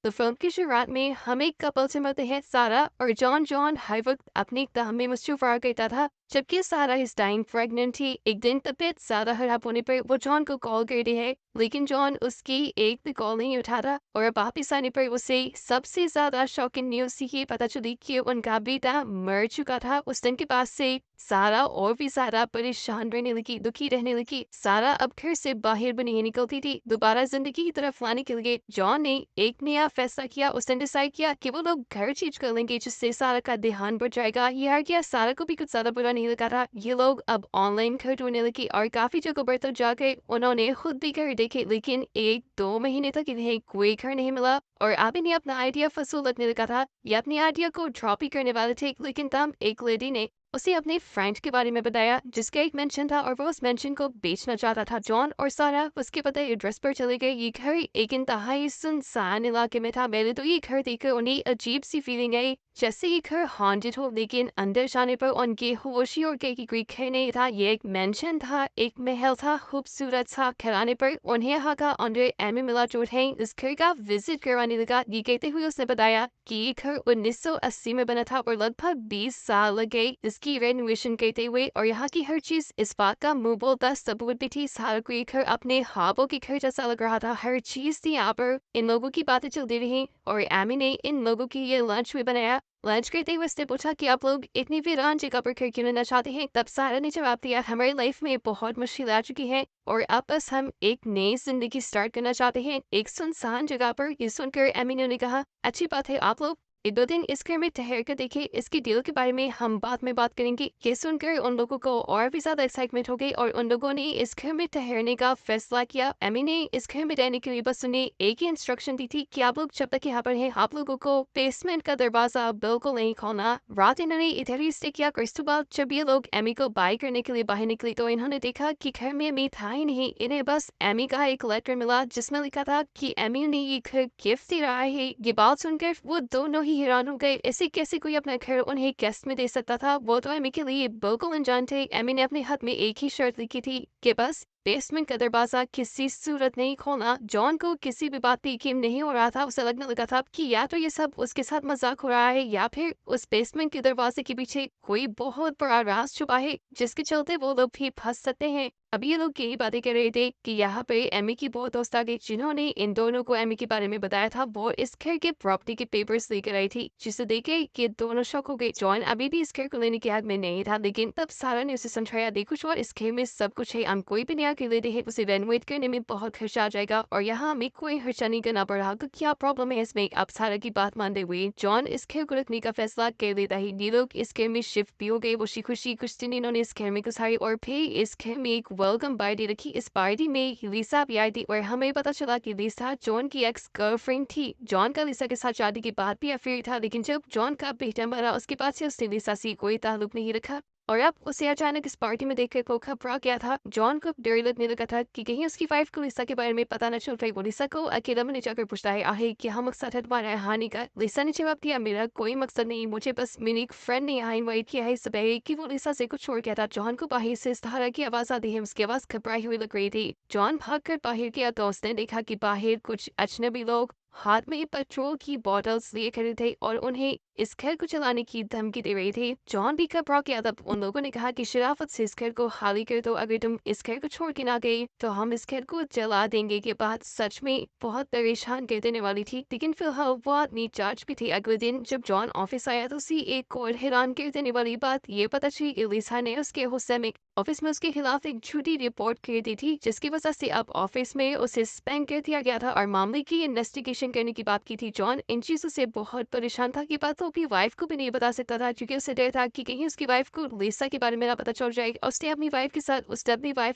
तो फिल्म की शुरुआत में हम एक कपल से मिलते हैं, सारा और जॉन। जॉन हर वक्त अपनी काम में मसरूफ रहा करता था, जबकि सारा इस टाइम प्रेग्नेंट थी। एक दिन तबीयत ज्यादा खराब होने पर वो जॉन को कॉल करती है, लेकिन जॉन उसकी एक भी कॉल नहीं उठाता। और अब वापिस आने पर उसे सबसे ज्यादा शॉकिंग न्यूज ये पता चली कि उनका बेटा मर चुका था। उस दिन के बाद से सारा और भी ज्यादा परेशान रहने लगी, दुखी रहने लगी। सारा अब घर से बाहर भी नहीं निकलती थी। दोबारा जिंदगी की तरफ लाने के लिए जॉन ने एक नया फैसला किया। उसने डिसाइड किया कि वो लोग घर चेंज कर लेंगे, जिससे सारा का ध्यान बढ़ जाएगा। ये आइडिया सारा को भी कुछ ज्यादा बुरा नहीं लगा था। ये लोग अब ऑनलाइन घर ढूंढने लगे और काफी जगह पर तो जाके उन्होंने खुद भी घर देखे, लेकिन 1-2 महीने तक इन्हें कोई घर नहीं मिला। और अब इन्हें अपना आइडिया फसूल लगने लगा था। ये अपने आइडिया को ड्रॉप ही करने वाले थे, लेकिन तब एक लेडी ने उसे अपने फ्रेंड के बारे में बताया, जिसका एक मेंशन था और वो उस मेंशन को बेचना चाहता था। जॉन और सारा उसके पता एड्रेस पर चले गए। ये घर एक इंतहाई सुनसान इलाके में था। पहले तो ये घर देखकर उन्हें अजीब सी फीलिंग आई, जैसे ये घर हॉन्टेड हो, लेकिन अंदर जाने पर उनके होश ही उड़ गए कि कोई घर नहीं था। ये एक मेंशन था, एक महल था, खूबसूरत सा। घर आने पर उन्हें यहाँ का अंडर एमी मिला जो है इस घर का विजिट करवाने लगा। ये कहते हुए उसने बताया कि ये घर 1980 में बना था और लगभग 20 साल लग गए इसकी रेनोवेशन करते हुए। और यहाँ की हर चीज इस बात का मुंह बोलता सबूत भी थी। सारा को ये घर अपने ख्वाबों के घर जैसा लग रहा था। हर चीज थी यहाँ पर। इन लोगों की बातें चलती रही और एमी ने इन लोगों के लिए लंच भी बनाया। लंच करते हुए उसने पूछा कि आप लोग इतनी वीरान जगह पर घर क्यों लेना चाहते हैं। तब सारा ने जवाब दिया, हमारी लाइफ में बहुत मुश्किल आ चुकी है और अब बस हम एक नई जिंदगी स्टार्ट करना चाहते हैं एक सुनसान जगह पर। ये सुनकर एमिनो ने कहा, अच्छी बात है, आप लोग 1-2 दिन इस घर में ठहर कर देखिए, इसकी डील के बारे में हम बाद में बात करेंगे। ये सुनकर उन लोगों को और भी ज्यादा एक्साइटमेंट हो गई और उन लोगों ने इस घर में ठहरने का फैसला किया। एमी ने इस घर में रहने के लिए बस उन्हें एक ही इंस्ट्रक्शन दी थी कि आप लोग जब तक यहाँ पर हैं, आप लोगों को बेसमेंट का दरवाजा बिल्कुल नहीं खोलना। रात इन्होंने इधर ही स्टे किया। क्रिस्टो बाद जब ये लोग एमी को बाय करने के लिए बाहर निकली तो इन्होंने देखा कि घर में एमी था ही नहीं। इन्हें बस एमी का एक लेटर मिला जिसमें लिखा था कि एमी ने ये घर गिफ्ट दे रहा है। ये बात सुनकर वो दोनों ही हैरान हो गए। ऐसे कैसे कोई अपना घर उन्हें गेस्ट में दे सकता था। वो तो एमी के लिए बिल्कुल अनजान थे। एमी ने अपने हाथ में एक ही शर्त लिखी थी कि बस बेसमेंट का दरवाजा किसी सूरत नहीं खोलना। जॉन को किसी भी बात पे यकीन नहीं हो रहा था। उसे लगने लगा था कि या तो ये सब उसके साथ मजाक हो रहा है या फिर उस बेसमेंट के दरवाजे के पीछे कोई बहुत बड़ा राज छुपा है, जिसके चलते वो लोग भी फंस सकते हैं। अभी ये लोग यही बातें कर रहे थे कि यहाँ पे एमी की बहुत दोस्त आ गई, जिन्होंने इन दोनों को एमी के बारे में बताया था। वो इस घर के प्रॉपर्टी के पेपर्स लेकर आई थी, जिसे देखे ये दोनों शौक हो गए। जॉन अभी भी इस घर को लेने के हक में नहीं था, लेकिन तब सारा ने उसे समझाया, देखो शौर, इस घर में सब कुछ है, हम कोई भी नया घर लेते हैं उसे रेनोवेट करने में बहुत खर्चा आ जाएगा और यहाँ हमें कोई खर्चा नहीं करना पड़ रहा। तो क्या प्रॉब्लम है इसमें। अब सारा की बात मानते हुए जॉन इस घर को रखने का फैसला कर लेता है। ये लोग इस घर में शिफ्ट भी हो गए। वो खुशी कुछ दिन इन्होंने इस घर में गुजारी और फिर इस घर में एक वेलकम पार्टी रखी। इस पार्टी में लिसा भी आई थी और हमें पता चला कि लिसा जॉन की एक्स गर्लफ्रेंड थी। जॉन का लिसा के साथ शादी के बाद भी अफेयर था, लेकिन जब जॉन का बेटा मरा उसके बाद से उसने लिसा से कोई ताल्लुक नहीं रखा। और अब उसे अचानक इस पार्टी में देखकर वो घबरा गया था। जॉन को डर लगने लगा था कि कहीं उसकी वाइफ को लिसा के बारे में पता न चल जाए। वो लिसा को अकेला में ले जाकर पूछता है, आहे क्या मकसद है तुम्हारा हानि का। लिसा ने जवाब दिया, मेरा कोई मकसद नहीं, मुझे बस मेरी एक फ्रेंड ने यहाँ इनवाइट किया है। सुबह कि वो लिसा से कुछ छोड़ गया था। जॉन को बाहर से इस तरह की आवाज आती है, उसकी आवाज घबराई हुई लग रही थी। जॉन भागकर बाहर गया तो उसने देखा कि बाहर कुछ अजनबी लोग हाथ में पेट्रोल की बोतल्स लिए खड़े थे और उन्हें इस घर को चलाने की धमकी दे रही थी। जॉन भी घबरा गया। तब उन लोगों ने कहा कि शराफत से इस घर को खाली कर दो, अगर तुम इस घर को छोड़ के ना गई तो हम इस घर को जला देंगे। के बाद सच में बहुत परेशान कर देने वाली थी, लेकिन फिलहाल वो आदमी चार्ज भी थे। अगले दिन जब जॉन ऑफिस आया तो उसी एक और हैरान कर देने वाली बात ये पता चली कि लिसा ने उसके होस्टमिक ऑफिस में उसके खिलाफ एक झूठी रिपोर्ट कर दी थी, जिसकी वजह से अब ऑफिस में उसे सस्पेंड कर दिया गया था और मामले की इन्वेस्टिगेशन करने की बात की थी। जॉन इन चीजों से बहुत परेशान था कि बात वो अपनी वाइफ को भी नहीं बता सकता था, क्योंकि उसे डर था कि कहीं उसकी वाइफ को लिसा के बारे में ना पता चल जाए। उसने अपनी वाइफ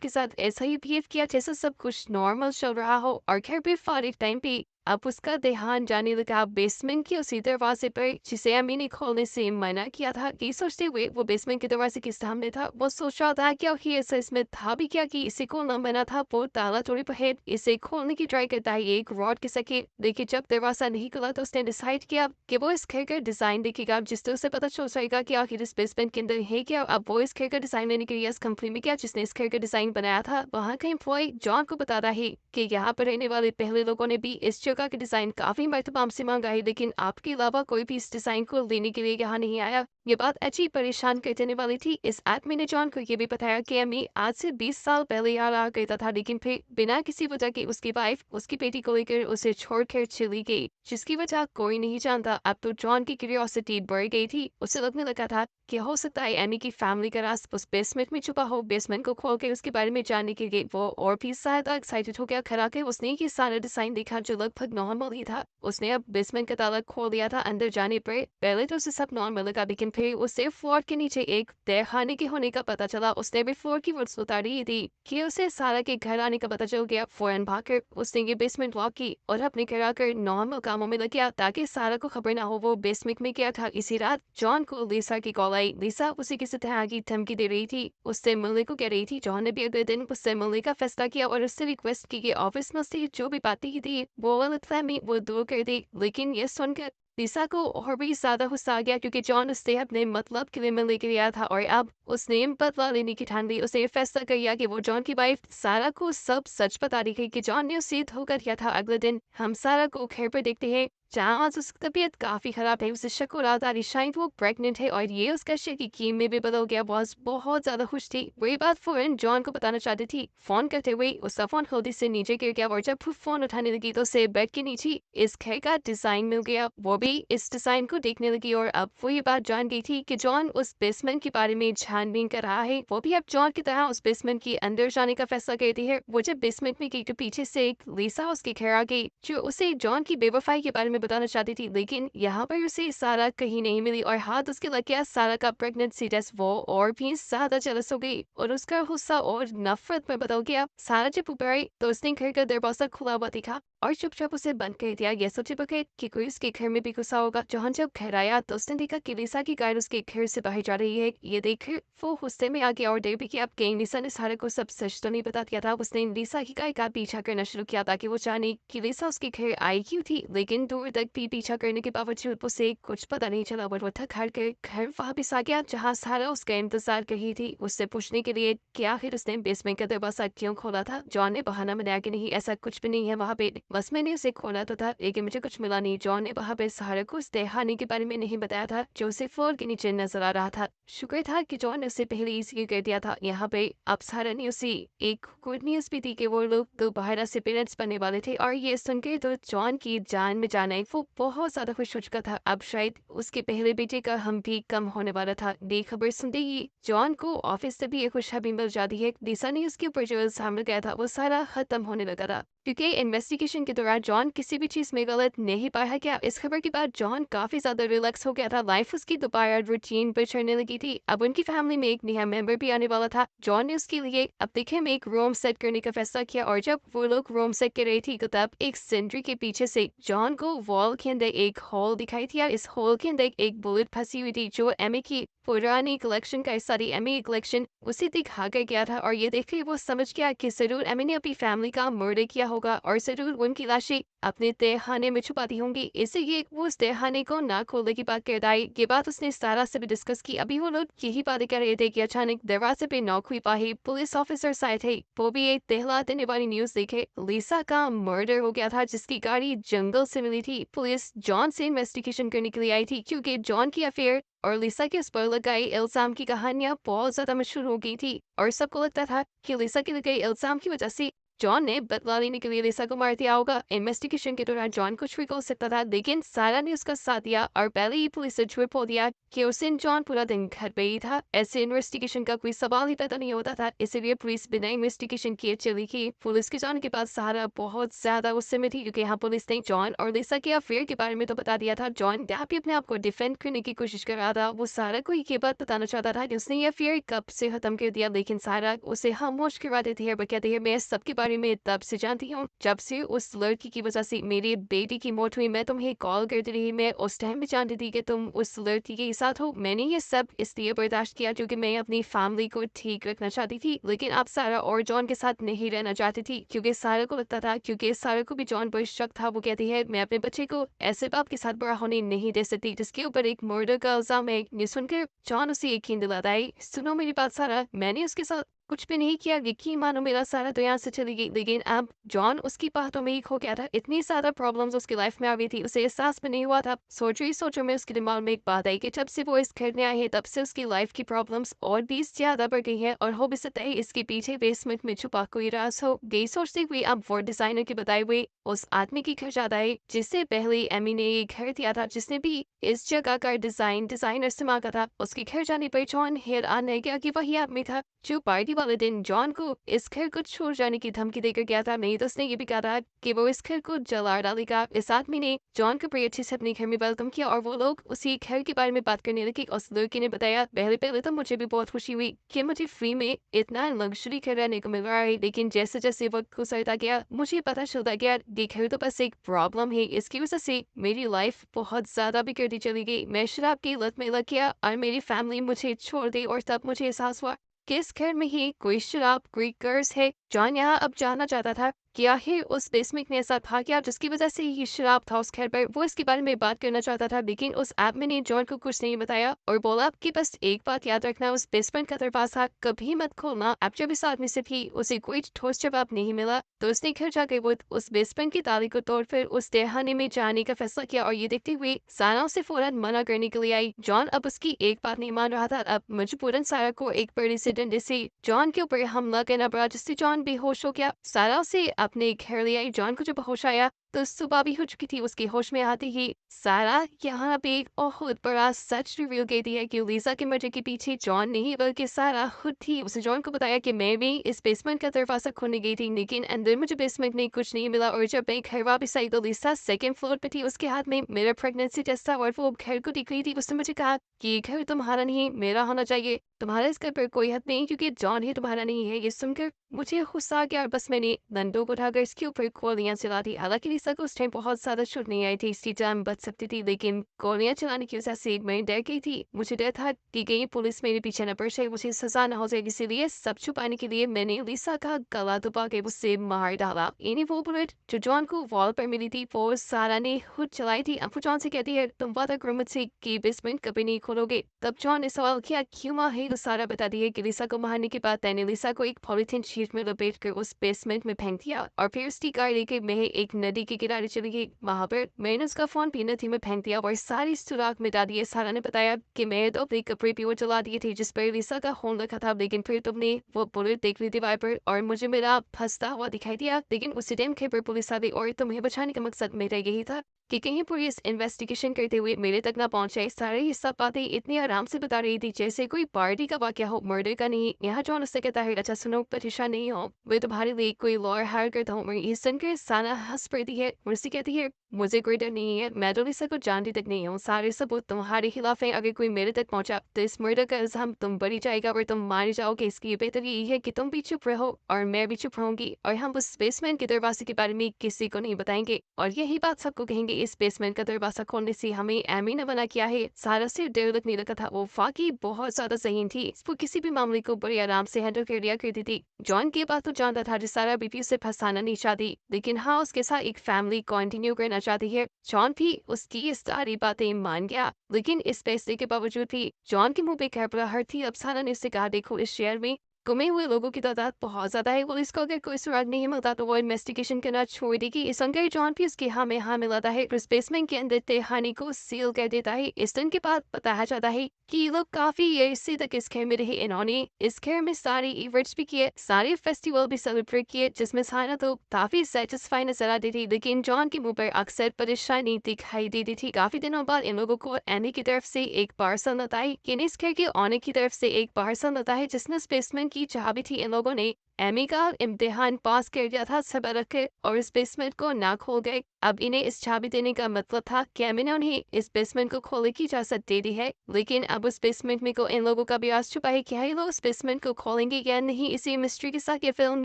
के साथ ऐसा ही बिहेव किया जैसा सब कुछ नॉर्मल चल रहा हो। और घर पे फारिग टाइम पे अब उसका ध्यान जाने लगा बेसमेंट के उसी दरवाजे पर जिसे अम्मी ने खोलने से मना किया था। ये सोचते हुए वो बेसमेंट के दरवाजे के सामने था। वो सोच रहा था कि आखिर ऐसा इसमें था भी क्या कि इसे खोलना मना था। वो ताला तोड़े पर इसे खोलने की ट्राई करता है एक रॉड के सके, लेकिन जब दरवाजा नहीं खुला तो उसने डिसाइड किया कि वो इस घर का डिजाइन देखेगा, जिससे उसे पता चल जाएगा कि आखिर इस बेसमेंट के अंदर है क्या। अब वो इस घर का डिजाइन लेने के लिए इस कंपनी में गया जिसने इस घर का डिजाइन बनाया था। वहाँ का एम्प्लॉय जॉन को बताता है कि यहाँ पर रहने वाले पहले लोगों ने भी इस उससे कहा कि डिजाइन काफी मरतबा हमसे मांगा है, लेकिन आपके अलावा कोई भी इस डिजाइन को लेने के लिए यहाँ नहीं आया। ये बात अजीब परेशान कर देने वाली थी। इस आदमी ने जॉन को ये भी बताया कि अम्मी आज से 20 साल पहले यहाँ आ गया था, लेकिन फिर बिना किसी वजह के उसकी वाइफ उसकी बेटी को लेकर उसे छोड़कर चली गई, जिसकी वजह कोई नहीं जानता। अब तो जॉन की क्यूरियोसिटी बढ़ गई थी। उसे लगने लगा था कि हो सकता है एमी की फैमिली का राज उस बेसमेंट में छुपा हो। बेसमेंट को खोल के उसके बारे में जानने के लिए वो और भी ज्यादा एक्साइटेड हो गया। खड़ा के उसने ये सारा डिजाइन देखा जो लगभग नॉर्मल ही था। उसने अब बेसमेंट का ताला खोल दिया था। अंदर जाने पर पहले तो उसे सब नॉर्मल लगा, लेकिन फिर उसे फ्लोर के नीचे एक तहखाने के होने का पता चला। उसने भी फ्लोर की वुड्स उतारी थी कि उसे सारा के घर आने का पता चल गया। फौरन भागकर उसने ये बेसमेंट लॉक की और अपने घर आकर नॉर्मल कामों में लग गया ताकि सारा को खबर ना हो वो बेसमेंट में गया था। इसी रात जॉन को लिसा की कॉल आई। लिसा उसे किसी तरह की धमकी दे रही थी, उससे मिलने को कह रही थी। जॉन ने भी अगले दिन उससे मिलने का फैसला किया और उससे रिक्वेस्ट की कि ऑफिस में उससे जो भी बातें की थी वो गलतफहमी वो दूर कर दी। लेकिन ये सुनकर लिसा को और भी ज्यादा गुस्सा आ गया क्योंकि जॉन उससे अपने मतलब के लिए मिलने के लिए आया था और अब उसने बदला लेने की ठान ली। उसने ये फैसला कर लिया कि वो जॉन की वाइफ सारा को सब सच बता रही कि जॉन ने उसे धोखा दिया था। अगले दिन हम सारा को घर पर देखते हैं जहाँ आज उसकी तबीयत काफी खराब है। उसे शक हो रहा था शायद वो प्रेग्नेंट है और ये उसका शक यकीन में भी बदल गया। बॉस बहुत ज्यादा खुश थी। वही बात फौरन जॉन को बताना चाहती थी। फोन करते हुए उसका फोन जल्दी से नीचे गिर गया और जब वो फोन उठाने लगी तो उसे बेड के नीचे इस घर का डिजाइन मिल गया। वो भी इस डिजाइन को देखने लगी और अब वो ये बात जान गई थी कि जॉन उस बेसमेंट के बारे में छानबीन कर रहा है। वो भी अब जॉन की तरह उस बेसमेंट के अंदर जाने का फैसला करती है। वो जब बेसमेंट में गई तो पीछे से एक लिसा उसके घर आ गई जो उसे जॉन की बेवफाई के बारे में बताना चाहती थी, लेकिन यहाँ पर उसे सारा कहीं नहीं मिली और हाथ उसके लग गया सारा का प्रेगनेंसी टेस्ट। वो और भी ज्यादा जेलस हो गई और उसका गुस्सा और नफरत में बदल गया। सारा जब ऊपर आई तो उसने घर का दरवाजा खुला हुआ देखा और चुपचाप उसे बंद कर दिया। ये सोचे बगैर कि कोई उसके घर में भी गुस्सा होगा। जॉन जब घर आया तो उसने देखा कि लिसा की कार उसके घर से बाहर जा रही है। ये देखकर वो गुस्से में आ गया और देर भी कि अब कहीं लिसा ने सारा को सब सच तो नहीं बता दिया था। उसने लिसा की कार का पीछा करना शुरू किया ताकि वो जाने कि लिसा उसके घर आई क्यों थी, लेकिन दूर तक भी पीछा करने के बावजूद उसे कुछ पता नहीं चला। वो थक हार कर घर वापस आ गया जहाँ सारा उसका इंतजार कर रही थी। उससे पूछने के लिए कि आखिर उसने बेसमेंट का दरवाजा क्यों खोला था। जॉन ने बहाना बनाया कि नहीं ऐसा कुछ भी नहीं है वहाँ पे, बस मैंने उसे खोला तो था लेकिन मुझे कुछ मिला नहीं। जॉन ने वहाँ पे सारा को उस तहखाने के बारे में नहीं बताया था जो उसे फ्लोर के नीचे नजर आ रहा था। शुक्र था कि जॉन ने उसे पहले ही कर दिया था। यहाँ पे अब सारा ने उसे एक गुड न्यूज भी थी कि वो लोग दोबारा से पेरेंट्स बनने वाले थे और ये सुनकर तो जॉन की जान में जान आई। वो बहुत ज्यादा खुश हो चुका था। अब शायद उसके पहले बेटे का हम भी कम होने वाला था। ये खबर सुनते ही जॉन को ऑफिस से भी एक खुशखबरी मिल जाती है। लिसा ने उसके ऊपर जो इल्जाम लगाया था वो सारा खत्म होने लगा था क्योंकि इन्वेस्टिगेशन के दौरान जॉन किसी भी चीज में गलत नहीं पाया गया। इस खबर के बाद जॉन काफी ज्यादा रिलैक्स हो गया था। लाइफ उसकी दोबारा रूटीन पर चढ़ने लगी थी। अब उनकी फैमिली में एक नया मेंबर भी आने वाला था। जॉन ने उसके लिए अब देखे में एक रूम सेट करने का फैसला किया और जब वो लोग रूम सेट कर रही थी तो तब एक सिंड्री के पीछे से जॉन को वॉल के अंदर एक होल दिखाई दिया। इस होल के अंदर एक बुलेट फंसी हुई थी जो एमी की पुरानी कलेक्शन का सारी एमी कलेक्शन उसे दिखा कर गया था और ये देख के वो समझ गया कि जरूर एमी ने अपनी फैमिली का मर्डर किया होगा और जरूर उनकी लाशें अपने तहखाने में छुपाती होंगी। इसलिए वो उस तहखाने को ना खोलने की बात कर आई। ये बात उसने सारा से भी डिस्कस की। अभी वो लोग यही बातें कर रहे थे कि अचानक दरवाजे पे नॉक हुई। पाही पुलिस ऑफिसर आए थे। वो भी एक दहला देने वाली न्यूज देखे। लिसा का मर्डर हो गया था जिसकी गाड़ी जंगल से मिली थी। पुलिस जॉन से इन्वेस्टिगेशन करने के लिए आई थी क्योंकि जॉन की अफेयर और लिसा के उस पर लगाई इल्जाम की कहानियां बहुत ज्यादा मशहूर हो गई थी और सबको लगता था कि लिसा के लगाई इल्जाम की वजह से जॉन ने बदला लेने के लिए लिसा को मार दिया होगा। इन्वेस्टिगेशन के दौरान जॉन कुछ भी बोल सकता था लेकिन सारा ने उसका साथ दिया और पहले ही पुलिस से झूठ बोल दिया कि उस दिन जॉन पूरा दिन घर पे ही था। ऐसे इन्वेस्टिगेशन का कोई सवाल ही पैदा नहीं होता था। इसलिए पुलिस बिना इन्वेस्टिगेशन किए चली गई। पुलिस के जाने के बाद सारा बहुत ज्यादा गुस्से में थी क्योंकि यहाँ पुलिस ने जॉन और लिसा के अफेयर के बारे में तो बता दिया था। जॉन यहाँ भी अपने आप को डिफेंड करने की कोशिश कर रहा था। वो सारा को ये बात बताना चाहता था कि उसने ये अफेयर कब से खत्म कर दिया, लेकिन सारा उसे खामोश करवा देती है। वो कहती है मैं सबके बारे में तब से जानती हूँ जब से उस लड़की की वजह से मेरी बेटी की मौत हुई। मैं तुम्हें कॉल करती रही। मैं उस टाइम भी जानती थी कि तुम उस लड़की के साथ हो। मैंने ये सब इसलिए बर्दाश्त किया क्योंकि मैं अपनी फैमिली को ठीक रखना चाहती थी, लेकिन अब सारा और जॉन के साथ नहीं रहना चाहती थी क्योंकि सारा को लगता था, क्योंकि सारा को भी जॉन पर शक था। वो कहती है मैं अपने बच्चे को ऐसे बाप के साथ बड़ा होने नहीं दे सकती जिसके ऊपर एक मर्डर का इल्जाम है। ये सुनकर जॉन उसे यकीन दिलाता है सुनो मेरी बात सारा, मैंने उसके साथ कुछ भी नहीं किया, यकीन मानो मेरा सारा तो यहाँ से चली गई। लेकिन अब जॉन उसकी बातों में ही खो गया था। इतनी ज़्यादा प्रॉब्लम्स उसकी लाइफ में आ गई थी, उसे एहसास भी नहीं हुआ था। सोचो में उसके दिमाग में एक बात आई कि जब से वो इस घर में आई है तब से उसकी लाइफ की प्रॉब्लम्स और भी ज़्यादा बढ़ गई है, और हो भी सकता है इसके पीछे बेसमेंट में छुपा कोई राज हो। यही सोचते हुए अब वो डिजाइनर के बताए हुए उस आदमी के घर जाता है जिससे पहले एमी ने ये घर दिया था, जिसने भी इस जगह का डिजाइनर से मांगा था। उसके घर जाने पर जॉन हैरान रह गया कि वही आदमी था जो पार्टी वाले दिन जॉन को इस घर को छोड़ जाने की धमकी देकर गया था। नहीं तो उसने ये भी कहा था कि वो इस घर को जला डालेगा। इस आदमी ने जॉन को बड़े अच्छे से अपने घर में वेलकम किया और वो लोग उसी घर के बारे में बात करने लगे। उस लड़के ने बताया, पहले पहले तो मुझे भी बहुत खुशी हुई कि मुझे फ्री में इतना लग्जरी घर रहने को मिल रहा है, लेकिन जैसे जैसे वक्त गुजरता गया मुझे पता चलता गया ये घर तो बस एक प्रॉब्लम है। इसकी वजह से मेरी लाइफ बहुत ज्यादा बिगड़ती चली गई। मैं शराब की लत में लग गया और मेरी फैमिली मुझे छोड़ दी, और तब मुझे एहसास हुआ कि इस घर में ही कोई शराब कोई कर्ज है। जॉन यहाँ अब जानना चाहता था कि आखिर उस बेसमेंट में ऐसा था क्या जिसकी वजह से ये शराब था उस घर पर। वो इसके बारे में बात करना चाहता था, लेकिन उस आदमी ने जॉन को कुछ नहीं बताया और बोला कि बस एक बात याद रखना, उस बेसमेंट का दरवाजा कभी मत खोलना। अब जब इस आदमी से भी उसे कोई ठोस जवाब नहीं मिला तो उसने घर जाकर वो उस बेसमेंट की ताली को तोड़कर उस तहखाने में जाने का फैसला किया, और ये देखते हुए सारा उसे फौरन मना करने के लिए आई। जॉन अब उसकी एक बात नहीं मान रहा था। अब मजबूरन सारा को एक बड़ी सी डंडे से जॉन के ऊपर हमला करना पड़ा, जिससे जॉन बेहोश हो गया। सारा उसे अपने घर ले आई। जॉन को जब होश आया तो सुबह भी हो चुकी थी। उसके होश में आते ही सारा यहाँ पे एक बहुत बड़ा सच रिवील कर दिया कि लीजा के मर्डर के पीछे जॉन नहीं बल्कि सारा खुद थी। उसने जॉन को बताया कि मैं भी इस बेसमेंट का दरवाजा खोलने गई थी, लेकिन अंदर मुझे बेसमेंट में कुछ नहीं मिला, और जब मैं घर वापस आई तो लीसा सेकंड फ्लोर पे थी। उसके हाथ में मेरा प्रेगनेंसी टेस्ट था और वो घर को दिख रही थी। उसने मुझे कहा कि ये घर तुम्हारा नहीं मेरा होना चाहिए, तुम्हारा इस घर पर कोई हक नहीं क्योंकि जॉन ही तुम्हारा नहीं है। ये सुनकर मुझे गुस्सा आ गया और बस मैंने बंदूक उठाकर इसके ऊपर गोलियां चला दी। हालांकि लिसा को उस टाइम बहुत ज्यादा चोट नहीं आई थी, इसकी जान बच सकती थी, लेकिन गोलियां चलाने की वजह से मैं डर गई थी। मुझे डर था कि कहीं पुलिस मेरे पीछे न पड़ जाए, मुझे सजा न हो जाए, इसीलिए सब छुपाने के लिए मैंने लिसा का गला दबा के उससे मार डाला। इन्हीं वो बुलेट जो जॉन को वॉल पर मिली थी वो सारा ने खुद चलाई थी। अब वो जॉन से कहती है, तुम वादा करो मुझसे कि बेसमेंट कभी नहीं खोलोगे। तब जॉन ने सवाल किया, क्यों माँ है? तो सारा बताती है कि लिसा को मारने के बाद मैंने लिसा को एक पॉलिथीन शीट में लपेट कर उस बेसमेंट में फेंक दिया और फिर उसकी कार लेके मैं एक नदी के किनारे चली गई। वहां पर मैंने उसका फोन भी नदी में फेंक दिया और सारी सुराग मिटा दिए। सारा ने बताया कि मैं तो अपने कपड़े भी वो जला दिए थे जिस पर लिसा का खून रखा था, लेकिन फिर तुमने वो बुलेट देख ली दीवार पर और मुझे मेरा फंसता हुआ दिखाई दिया। लेकिन उसी टाइम खबर पुलिस आ गई और तुम्हें बचाने का मकसद मेरा यही था कि कहीं पुलिस इन्वेस्टिगेशन करते हुए मेरे तक ना पहुंचे। सारे ये सब बातें इतनी आराम से बता रही थी जैसे कोई पार्टी का वाकया हो, मर्डर का नहीं। यहाँ जॉन उससे कहता है, अच्छा सुनो, परेशान नहीं हो, मैं तुम्हारे लिए कोई लॉयर हायर करता हूँ। ये सुनकर साना हंस पड़ती है, मुझसे कहती है, मुझे कोई डर नहीं है, मैं तो लिसा को जानती तक नहीं हूँ। सारे सबूत तुम्हारे खिलाफ है, अगर कोई मेरे तक पहुंचा तो इस मर्डर का इल्जाम तुम बरी जाएगा और तुम मारे जाओगे। इसकी बेहतर यही है कि तुम भी चुप रहो और मैं भी चुप रहूंगी, और हम उस बेसमेंट के दरवाजे के बारे में किसी को नहीं बताएंगे, और यही बात सबको कहेंगे। इस बेसमेंट का दरवाजा खोलने से हमें एमी ने मना किया है। सारा से डर लगने लगा था, वो वाकई बहुत ज्यादा ज़हीन थी, वो किसी भी मामले को बड़े आराम से हैंडल कर लिया करती थी। जॉन की बात तो जानता था, जिस सारा बीपी उसे फंसाना नहीं चाहती, लेकिन हाँ उसके साथ एक फैमिली कंटिन्यू करना चाहती है। जॉन भी उसकी ये सारी बातें मान गया, लेकिन इस फैसले के बावजूद भी जॉन के मुंह पे घबराहट थी। अब सारा ने उससे कहा, देखो इस शहर में गुमे हुए लोगों की तादाद बहुत ज्यादा है, पुलिस को अगर कोई सुराग नहीं मिलता तो वो इन्वेस्टिगेशन करना छोड़ देगी। इस अंदर जॉन भी उसके हाँ में हाँ मिलाता है, उस बेसमेंट के अंदर तहखाने को सील कर देता है। इस दिन के बाद बताया जाता है कि ये लोग काफी अरसे तक इस घर में रहे। इन्होंने इस घर में सारे इवेंट्स भी किए, सारे फेस्टिवल भी सेलिब्रेट किए, जिसमें सारा तो काफी सेटिस्फाई नजर आती थी, लेकिन जॉन के मुंह पर अक्सर परेशानी दिखाई देती थी। काफी दिनों बाद इन लोगों को एमी की तरफ से एक पार्सल आता है, इस घर के ऑनर की तरफ से एक पार्सल आता है जिसने उस बेसमेंट की चाबी थी। इन लोगों ने एमी का इम्तिहान पास कर दिया था सब रख के और इस बेसमेंट को ना खोल गए। अब इन्हें इस चाबी देने का मतलब था कि एमी ने उन्हें इस बेसमेंट को खोलने की इजाजत दे दी है, लेकिन अब उस बेसमेंट में को इन लोगों का भी आस छुपा है कि ये लोग उस बेसमेंट को खोलेंगे या नहीं। इसी मिस्ट्री के साथ ये फिल्म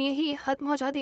यही खत्म हो जाती।